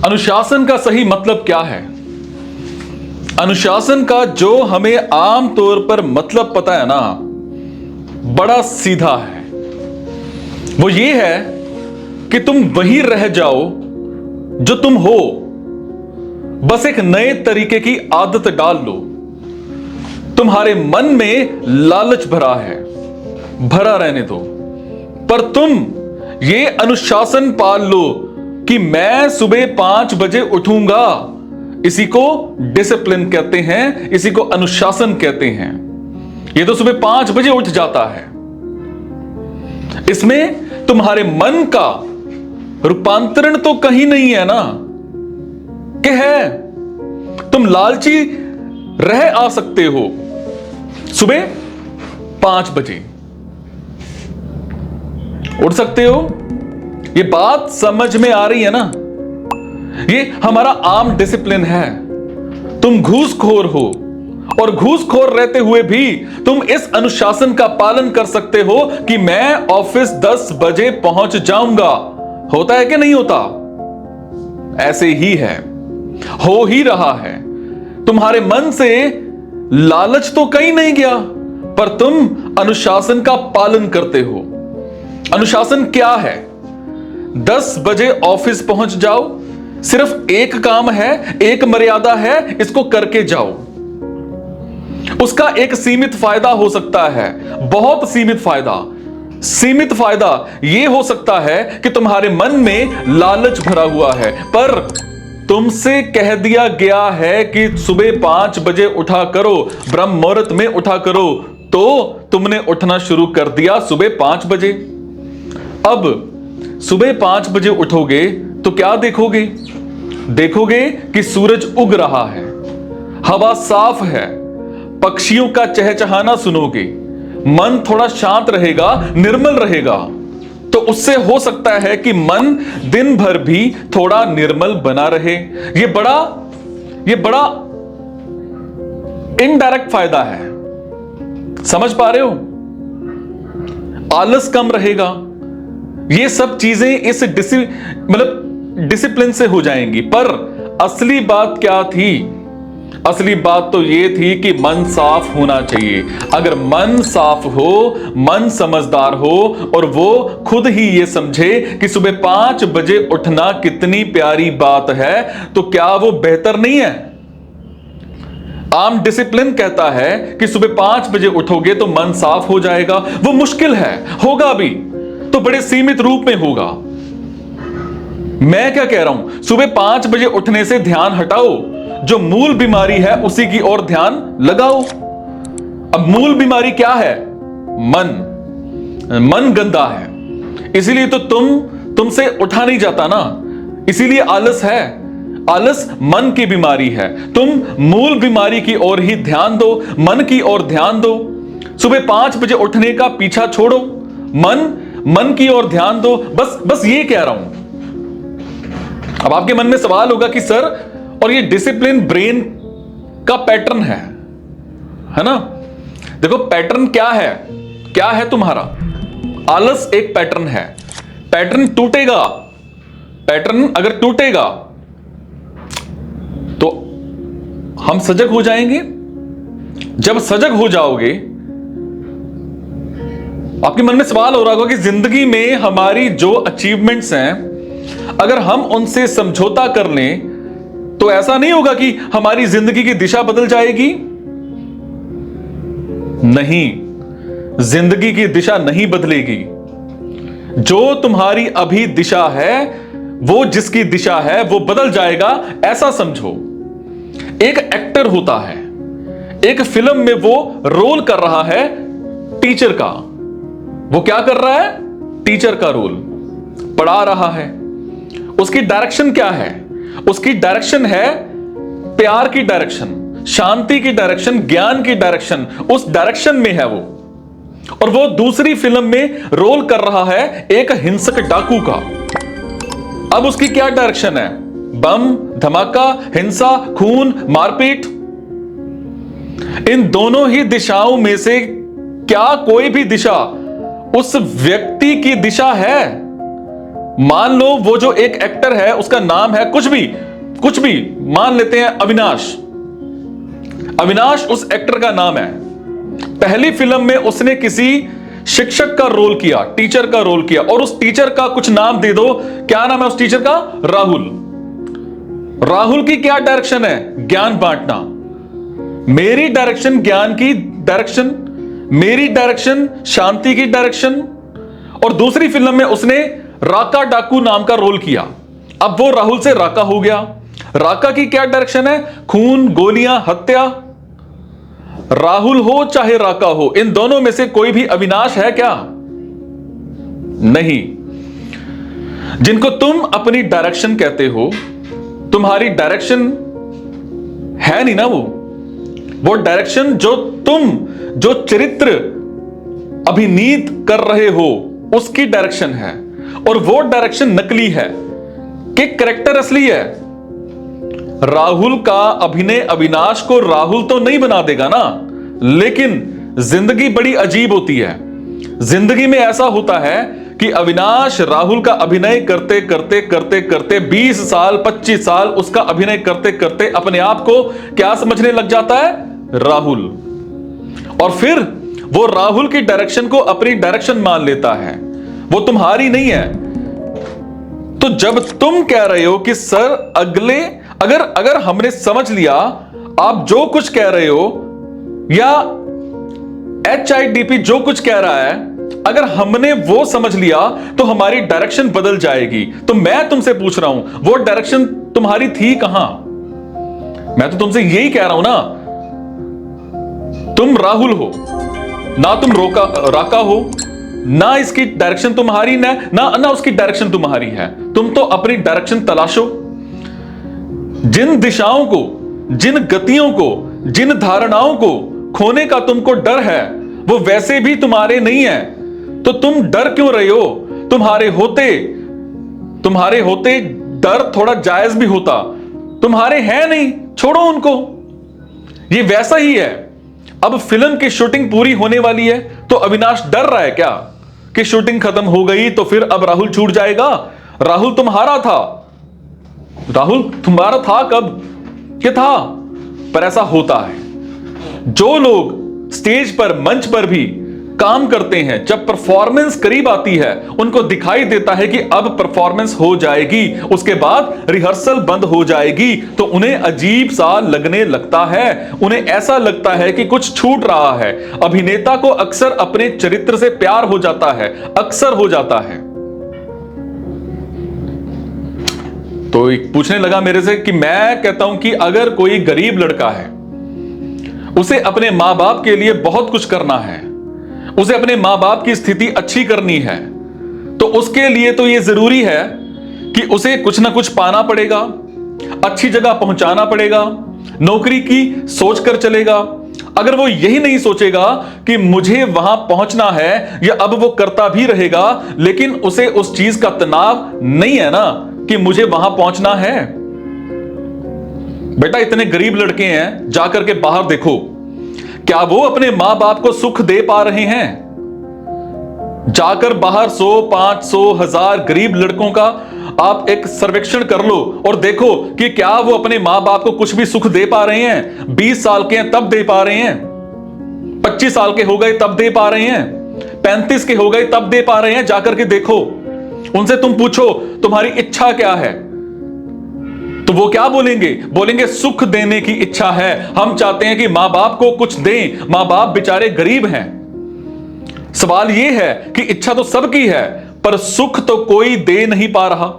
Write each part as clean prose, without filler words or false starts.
अनुशासन का सही मतलब क्या है? अनुशासन का जो हमें आम तौर पर मतलब पता है ना, बड़ा सीधा है। वो ये है कि तुम वही रह जाओ जो तुम हो, बस एक नए तरीके की आदत डाल लो। तुम्हारे मन में लालच भरा है, भरा रहने दो, पर तुम ये अनुशासन पाल लो कि मैं सुबह 5 बजे उठूंगा। इसी को डिसिप्लिन कहते हैं, इसी को अनुशासन कहते हैं। ये तो सुबह 5 बजे उठ जाता है। इसमें तुम्हारे मन का रूपांतरण तो कहीं नहीं है ना, कि है तुम लालची रह आ सकते हो सुबह 5 बजे उठ सकते हो। ये बात समझ में आ रही है ना? ये हमारा आम डिसिप्लिन है। तुम घूसखोर हो और घूसखोर रहते हुए भी तुम इस अनुशासन का पालन कर सकते हो कि मैं ऑफिस 10 बजे पहुंच जाऊंगा। होता है कि नहीं होता? ऐसे ही है, हो ही रहा है। तुम्हारे मन से लालच तो कहीं नहीं गया, पर तुम अनुशासन का पालन करते हो। अनुशासन क्या है? 10 बजे ऑफिस पहुंच जाओ। सिर्फ एक काम है, एक मर्यादा है, इसको करके जाओ। उसका एक सीमित फायदा हो सकता है, बहुत सीमित फायदा। सीमित फायदा यह हो सकता है कि तुम्हारे मन में लालच भरा हुआ है, पर तुमसे कह दिया गया है कि सुबह 5 बजे उठा करो, ब्रह्म मुहूर्त में उठा करो, तो तुमने उठना शुरू कर दिया सुबह 5 बजे। अब सुबह 5 बजे उठोगे तो क्या देखोगे? देखोगे कि सूरज उग रहा है, हवा साफ है, पक्षियों का चहचहाना सुनोगे, मन थोड़ा शांत रहेगा, निर्मल रहेगा। तो उससे हो सकता है कि मन दिन भर भी थोड़ा निर्मल बना रहे। ये बड़ा इनडायरेक्ट फायदा है। समझ पा रहे हो? आलस कम रहेगा। ये सब चीजें इस डिसिप्लिन से हो जाएंगी। पर असली बात क्या थी? असली बात तो यह थी कि मन साफ होना चाहिए। अगर मन साफ हो, मन समझदार हो और वो खुद ही ये समझे कि सुबह 5 बजे उठना कितनी प्यारी बात है, तो क्या वो बेहतर नहीं है? आम डिसिप्लिन कहता है कि सुबह 5 बजे उठोगे तो मन साफ हो जाएगा। वो मुश्किल है, होगा भी तो बड़े सीमित रूप में होगा। मैं क्या कह रहा हूं? सुबह 5 बजे उठने से ध्यान हटाओ, जो मूल बीमारी है उसी की ओर ध्यान लगाओ। अब मूल बीमारी क्या है? मन गंदा है, इसीलिए तो तुमसे उठा नहीं जाता ना, इसीलिए आलस है। आलस मन की बीमारी है। तुम मूल बीमारी की ओर ही ध्यान दो, मन की ओर ध्यान दो। सुबह 5 बजे उठने का पीछा छोड़ो, मन की ओर ध्यान दो। बस ये कह रहा हूं। अब आपके मन में सवाल होगा कि सर, और ये डिसिप्लिन ब्रेन का पैटर्न है ना? देखो पैटर्न क्या है? क्या है तुम्हारा? आलस एक पैटर्न है। पैटर्न टूटेगा। पैटर्न अगर टूटेगा तो हम सजग हो जाएंगे। जब सजग हो जाओगे, आपके मन में सवाल हो रहा होगा कि जिंदगी में हमारी जो अचीवमेंट्स हैं, अगर हम उनसे समझौता कर लें तो ऐसा नहीं होगा कि हमारी जिंदगी की दिशा बदल जाएगी। नहीं, जिंदगी की दिशा नहीं बदलेगी। जो तुम्हारी अभी दिशा है, वो जिसकी दिशा है, वो बदल जाएगा, ऐसा समझो। एक एक्टर होता है, एक फिल्म में वो रोल कर रहा है टीचर का। वो क्या कर रहा है? टीचर का रोल पढ़ा रहा है। उसकी डायरेक्शन क्या है? उसकी डायरेक्शन है प्यार की डायरेक्शन, शांति की डायरेक्शन, ज्ञान की डायरेक्शन। उस डायरेक्शन में है वो। और वो दूसरी फिल्म में रोल कर रहा है एक हिंसक डाकू का। अब उसकी क्या डायरेक्शन है? बम, धमाका, हिंसा, खून, मारपीट। इन दोनों ही दिशाओं में से क्या कोई भी दिशा उस व्यक्ति की दिशा है? मान लो वो जो एक एक्टर है उसका नाम है कुछ भी मान लेते हैं अविनाश। अविनाश उस एक्टर का नाम है। पहली फिल्म में उसने किसी शिक्षक का रोल किया, टीचर का रोल किया, और उस टीचर का कुछ नाम दे दो, क्या नाम है उस टीचर का? राहुल। राहुल की क्या डायरेक्शन है? ज्ञान बांटना। मेरी डायरेक्शन ज्ञान की डायरेक्शन, मेरी डायरेक्शन शांति की डायरेक्शन। और दूसरी फिल्म में उसने राका डाकू नाम का रोल किया। अब वो राहुल से राका हो गया। राका की क्या डायरेक्शन है? खून, गोलियां, हत्या। राहुल हो चाहे राका हो, इन दोनों में से कोई भी अविनाश है क्या? नहीं। जिनको तुम अपनी डायरेक्शन कहते हो, तुम्हारी डायरेक्शन है नहीं ना वो डायरेक्शन जो चरित्र अभिनीत कर रहे हो उसकी डायरेक्शन है, और वो डायरेक्शन नकली है कि कैरेक्टर असली है। राहुल का अभिनय अविनाश को राहुल तो नहीं बना देगा ना, लेकिन जिंदगी बड़ी अजीब होती है। जिंदगी में ऐसा होता है कि अविनाश राहुल का अभिनय करते करते करते करते 20 साल 25 साल उसका अभिनय करते करते अपने आप को क्या समझने लग जाता है? राहुल। और फिर वो राहुल की डायरेक्शन को अपनी डायरेक्शन मान लेता है, वो तुम्हारी नहीं है। तो जब तुम कह रहे हो कि सर अगर हमने समझ लिया आप जो कुछ कह रहे हो, या HIDP जो कुछ कह रहा है, अगर हमने वो समझ लिया तो हमारी डायरेक्शन बदल जाएगी। तो मैं तुमसे पूछ रहा हूं वो डायरेक्शन तुम्हारी थी कहां? मैं तो तुमसे यही कह रहा हूं ना, तुम राहुल हो ना, तुम राका हो ना, इसकी डायरेक्शन तुम्हारी ना उसकी डायरेक्शन तुम्हारी है। तुम तो अपनी डायरेक्शन तलाशो। जिन दिशाओं को, जिन गतियों को, जिन धारणाओं को खोने का तुमको डर है वो वैसे भी तुम्हारे नहीं है, तो तुम डर क्यों रहे हो? तुम्हारे होते डर थोड़ा जायज भी होता। तुम्हारे हैं नहीं, छोड़ो उनको। ये वैसा ही है। अब फिल्म की शूटिंग पूरी होने वाली है, तो अविनाश डर रहा है क्या कि शूटिंग खत्म हो गई तो फिर अब राहुल छूट जाएगा? राहुल तुम्हारा था। राहुल तुम्हारा था कब? क्या था? पर ऐसा होता है। जो लोग स्टेज पर, मंच पर भी काम करते हैं, जब परफॉर्मेंस करीब आती है उनको दिखाई देता है कि अब परफॉर्मेंस हो जाएगी, उसके बाद रिहर्सल बंद हो जाएगी, तो उन्हें अजीब सा लगने लगता है। उन्हें ऐसा लगता है कि कुछ छूट रहा है। अभिनेता को अक्सर अपने चरित्र से प्यार हो जाता है, अक्सर हो जाता है। तो एक पूछने लगा मेरे से कि मैं कहता हूं कि अगर कोई गरीब लड़का है, उसे अपने मां बाप के लिए बहुत कुछ करना है, उसे अपने मां बाप की स्थिति अच्छी करनी है, तो उसके लिए तो यह जरूरी है कि उसे कुछ ना कुछ पाना पड़ेगा, अच्छी जगह पहुंचाना पड़ेगा, नौकरी की सोचकर चलेगा। अगर वो यही नहीं सोचेगा कि मुझे वहां पहुंचना है, या अब वो करता भी रहेगा लेकिन उसे उस चीज का तनाव नहीं है ना कि मुझे वहां पहुंचना है। बेटा इतने गरीब लड़के हैं, जाकर के बाहर देखो, क्या वो अपने मां बाप को सुख दे पा रहे हैं? जाकर बाहर 100, 500, 1000 गरीब लड़कों का आप एक सर्वेक्षण कर लो और देखो कि क्या वो अपने मां बाप को कुछ भी सुख दे पा रहे हैं। 20 साल के हैं तब दे पा रहे हैं, 25 साल के हो गए तब दे पा रहे हैं, 35 के हो गए तब दे पा रहे हैं। जाकर के देखो, उनसे तुम पूछो तुम्हारी इच्छा क्या है, तो वो क्या बोलेंगे? बोलेंगे सुख देने की इच्छा है, हम चाहते हैं कि मां बाप को कुछ दें, मां बाप बेचारे गरीब हैं। सवाल यह है कि इच्छा तो सबकी है, पर सुख तो कोई दे नहीं पा रहा।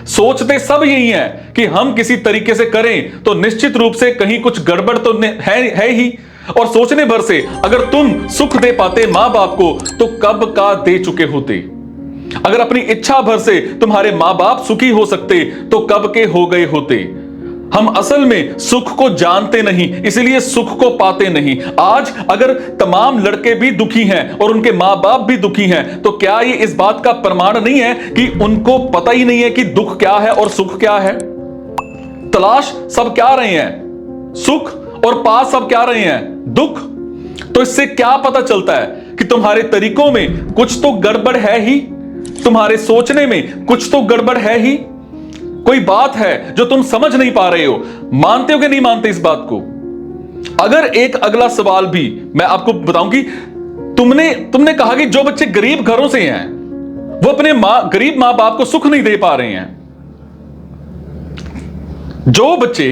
सोचते सब यही है कि हम किसी तरीके से करें तो निश्चित रूप से कहीं कुछ गड़बड़ तो है ही, और सोचने भर से अगर तुम सुख दे पाते मां बाप को तो कब का दे चुके होते। अगर अपनी इच्छा भर से तुम्हारे मां बाप सुखी हो सकते तो कब के हो गए होते। हम असल में सुख को जानते नहीं, इसलिए सुख को पाते नहीं। आज अगर तमाम लड़के भी दुखी हैं और उनके मां बाप भी दुखी हैं, तो क्या ये इस बात का प्रमाण नहीं है कि उनको पता ही नहीं है कि दुख क्या है और सुख क्या है? तलाश सब क्या रहे हैं? सुख, और पास सब क्या रहे हैं? दुख। तो इससे क्या पता चलता है कि तुम्हारे तरीकों में कुछ तो गड़बड़ है ही, तुम्हारे सोचने में कुछ तो गड़बड़ है ही। कोई बात है जो तुम समझ नहीं पा रहे हो। मानते हो कि नहीं मानते इस बात को? अगर एक अगला सवाल भी मैं आपको बताऊं कि तुमने कहा कि जो बच्चे गरीब घरों से हैं वो अपने गरीब मां बाप को सुख नहीं दे पा रहे हैं। जो बच्चे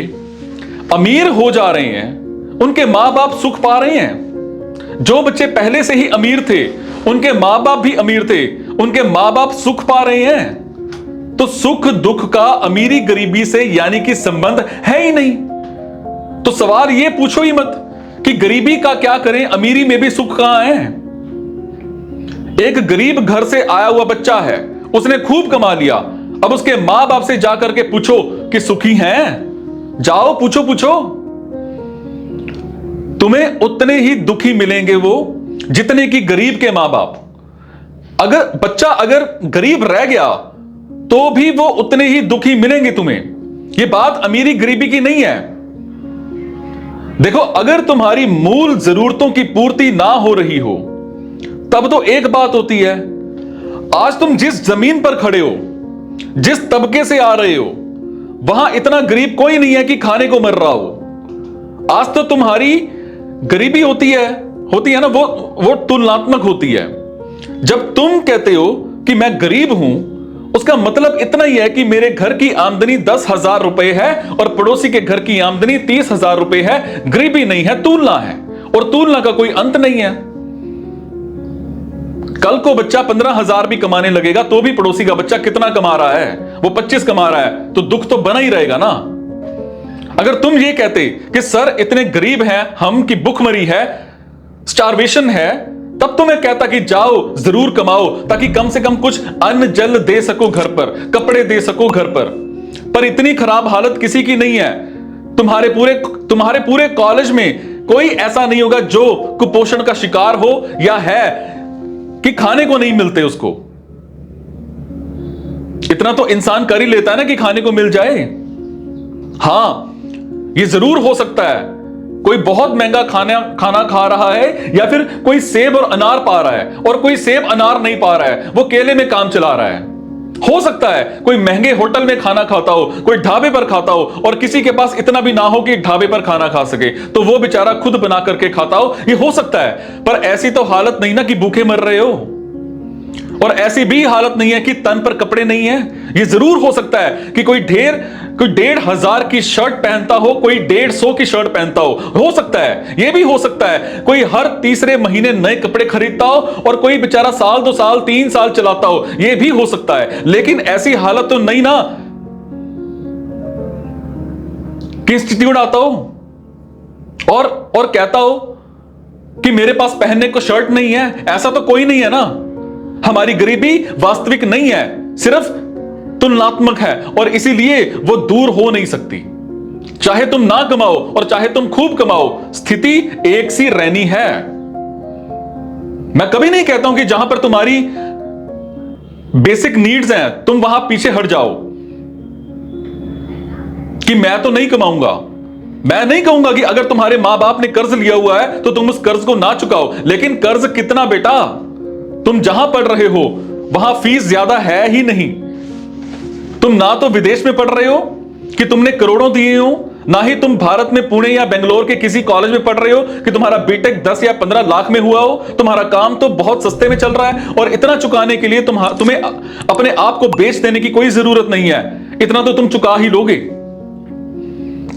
अमीर हो जा रहे हैं उनके मां बाप सुख पा रहे हैं। जो बच्चे पहले से ही अमीर थे उनके मां बाप भी अमीर थे, उनके मां बाप सुख पा रहे हैं। तो सुख दुख का अमीरी गरीबी से यानी कि संबंध है ही नहीं। तो सवाल ये पूछो ही मत कि गरीबी का क्या करें, अमीरी में भी सुख कहां है। एक गरीब घर से आया हुआ बच्चा है, उसने खूब कमा लिया। अब उसके मां बाप से जाकर के पूछो कि सुखी हैं? जाओ पूछो तुम्हें उतने ही दुखी मिलेंगे वो जितने कि गरीब के मां बाप। अगर बच्चा अगर गरीब रह गया तो भी वो उतने ही दुखी मिलेंगे तुम्हें। ये बात अमीरी गरीबी की नहीं है। देखो, अगर तुम्हारी मूल जरूरतों की पूर्ति ना हो रही हो तब तो एक बात होती है। आज तुम जिस जमीन पर खड़े हो, जिस तबके से आ रहे हो, वहां इतना गरीब कोई नहीं है कि खाने को मर रहा हो। आज तो तुम्हारी गरीबी होती है ना, वो तुलनात्मक होती है। जब तुम कहते हो कि मैं गरीब हूं, उसका मतलब इतना ही है कि मेरे घर की आमदनी 10,000 रुपए है और पड़ोसी के घर की आमदनी 30,000 रुपए है। गरीबी नहीं है, तुलना है, और तुलना का कोई अंत नहीं है। कल को बच्चा 15,000 भी कमाने लगेगा तो भी पड़ोसी का बच्चा कितना कमा रहा है, वो 25 कमा रहा है, तो दुख तो बना ही रहेगा ना। अगर तुम ये कहते कि सर इतने गरीब हैं हम कि भुखमरी है, स्टारवेशन है, तब तो मैं कहता कि जाओ जरूर कमाओ ताकि कम से कम कुछ अन्न जल दे सको घर पर, कपड़े दे सको घर पर इतनी खराब हालत किसी की नहीं है। तुम्हारे पूरे कॉलेज में कोई ऐसा नहीं होगा जो कुपोषण का शिकार हो या है कि खाने को नहीं मिलते उसको। इतना तो इंसान कर ही लेता है ना कि खाने को मिल जाए। हां, ये जरूर हो सकता है कोई बहुत महंगा खाना खा रहा है या फिर कोई सेब और अनार पा रहा है और कोई सेब अनार नहीं पा रहा है, वो केले में काम चला रहा है। हो सकता है कोई महंगे होटल में खाना खाता हो, कोई ढाबे पर खाता हो और किसी के पास इतना भी ना हो कि ढाबे पर खाना खा सके, तो वो बेचारा खुद बना करके खाता हो। ये हो सकता है, पर ऐसी तो हालत नहीं ना कि भूखे मर रहे हो, और ऐसी भी हालत नहीं है कि तन पर कपड़े नहीं है। ये जरूर हो सकता है कि कोई 1,500 की शर्ट पहनता हो, कोई 150 की शर्ट पहनता हो सकता है। यह भी हो सकता है कोई हर तीसरे महीने नए कपड़े खरीदता हो और कोई बेचारा साल 2 साल 3 साल चलाता हो। यह भी हो सकता है, लेकिन ऐसी हालत तो नहीं ना कि इंस्टीट्यूट आता हो और कहता हो कि मेरे पास पहनने को शर्ट नहीं है। ऐसा तो कोई नहीं है ना। हमारी गरीबी वास्तविक नहीं है, सिर्फ तुलनात्मक है, और इसीलिए वो दूर हो नहीं सकती। चाहे तुम ना कमाओ और चाहे तुम खूब कमाओ, स्थिति एक सी रहनी है। मैं कभी नहीं कहता हूं कि जहां पर तुम्हारी बेसिक नीड्स हैं तुम वहां पीछे हट जाओ कि मैं तो नहीं कमाऊंगा। मैं नहीं कहूंगा कि अगर तुम्हारे मां बाप ने कर्ज लिया हुआ है तो तुम उस कर्ज को ना चुकाओ, लेकिन कर्ज कितना बेटा? तुम जहां पढ़ रहे हो वहां फीस ज्यादा है ही नहीं। तुम ना तो विदेश में पढ़ रहे हो कि तुमने करोड़ों दिए हो, ना ही तुम भारत में पुणे या बेंगलोर के किसी कॉलेज में पढ़ रहे हो कि तुम्हारा बीटेक 10 या 15 लाख में हुआ हो। तुम्हारा काम तो बहुत सस्ते में चल रहा है और इतना चुकाने के लिए तुम्हें अपने आप को बेच देने की कोई जरूरत नहीं है। इतना तो तुम चुका ही लोगे।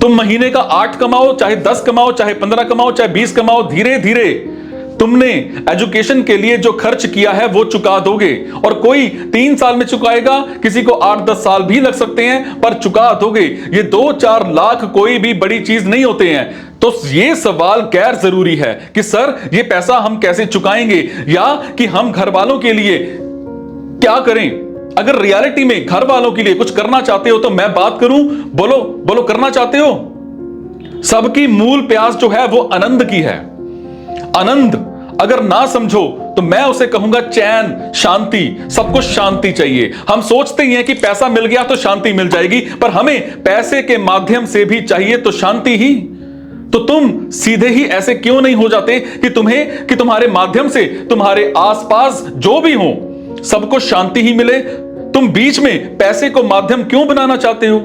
तुम महीने का 8 कमाओ, चाहे 10 कमाओ, चाहे 15 कमाओ, चाहे 20 कमाओ, धीरे धीरे तुमने एजुकेशन के लिए जो खर्च किया है वो चुका दोगे। और कोई 3 साल में चुकाएगा, किसी को 8-10 साल भी लग सकते हैं, पर चुका दोगे। ये 2-4 लाख कोई भी बड़ी चीज नहीं होते हैं। तो ये सवाल गैर जरूरी है कि सर ये पैसा हम कैसे चुकाएंगे या कि हम घर वालों के लिए क्या करें। अगर रियलिटी में घर वालों के लिए कुछ करना चाहते हो तो मैं बात करूं, बोलो बोलो, करना चाहते हो? सबकी मूल प्यास जो है वो आनंद की है। आनंद अगर ना समझो तो मैं उसे कहूंगा चैन, शांति। सबको शांति चाहिए। हम सोचते ही हैं कि पैसा मिल गया तो शांति मिल जाएगी, पर हमें पैसे के माध्यम से भी चाहिए तो शांति ही। तो तुम सीधे ही ऐसे क्यों नहीं हो जाते कि तुम्हारे माध्यम से तुम्हारे आसपास जो भी हो सबको शांति ही मिले, तुम बीच में पैसे को माध्यम क्यों बनाना चाहते हो?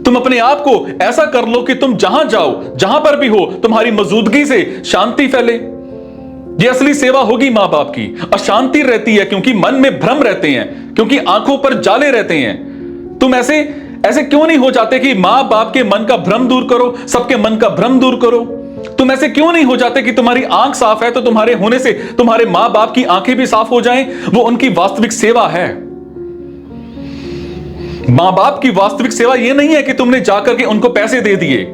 तुम अपने आप को ऐसा कर लो कि तुम जहां जाओ, जहां पर भी हो, तुम्हारी मौजूदगी से शांति फैले। यह असली सेवा होगी मां बाप की। अशांति रहती है क्योंकि मन में भ्रम रहते हैं, क्योंकि आंखों पर जाले रहते हैं। तुम ऐसे क्यों नहीं हो जाते कि मां बाप के मन का भ्रम दूर करो, सबके मन का भ्रम दूर करो? तुम ऐसे क्यों नहीं हो जाते कि तुम्हारी आंख साफ है तो तुम्हारे होने से तुम्हारे मां बाप की आंखें भी साफ हो जाएं? वो उनकी वास्तविक सेवा है। मां बाप की वास्तविक सेवा यह नहीं है कि तुमने जाकर के उनको पैसे दे दिए।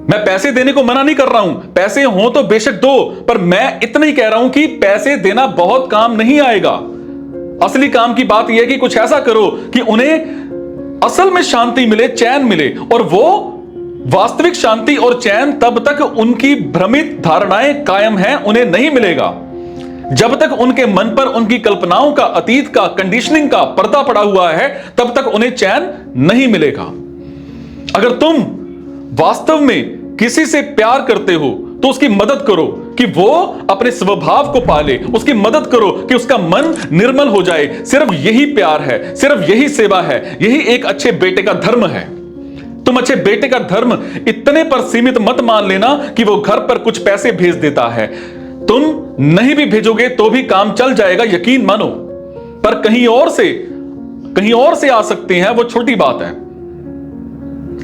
मैं पैसे देने को मना नहीं कर रहा हूं, पैसे हो तो बेशक दो, पर मैं इतना ही कह रहा हूं कि पैसे देना बहुत काम नहीं आएगा। असली काम की बात यह है कि कुछ ऐसा करो कि उन्हें असल में शांति मिले, चैन मिले। और वो वास्तविक शांति और चैन तब तक उनकी भ्रमित धारणाएं कायम हैं, उन्हें नहीं मिलेगा। जब तक उनके मन पर उनकी कल्पनाओं का, अतीत का, कंडीशनिंग का पर्दा पड़ा हुआ है, तब तक उन्हें चैन नहीं मिलेगा। अगर तुम वास्तव में किसी से प्यार करते हो तो उसकी मदद करो कि वो अपने स्वभाव को पाले, उसकी मदद करो कि उसका मन निर्मल हो जाए। सिर्फ यही प्यार है, सिर्फ यही सेवा है, यही एक अच्छे बेटे का धर्म है। तुम अच्छे बेटे का धर्म इतने पर सीमित मत मान लेना कि वो घर पर कुछ पैसे भेज देता है। तुम नहीं भी भेजोगे तो भी काम चल जाएगा, यकीन मानो। पर कहीं और से आ सकते हैं, वो छोटी बात है।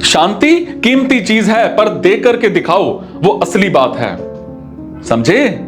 शांति कीमती चीज है, पर दे करके दिखाओ, वो असली बात है। समझे?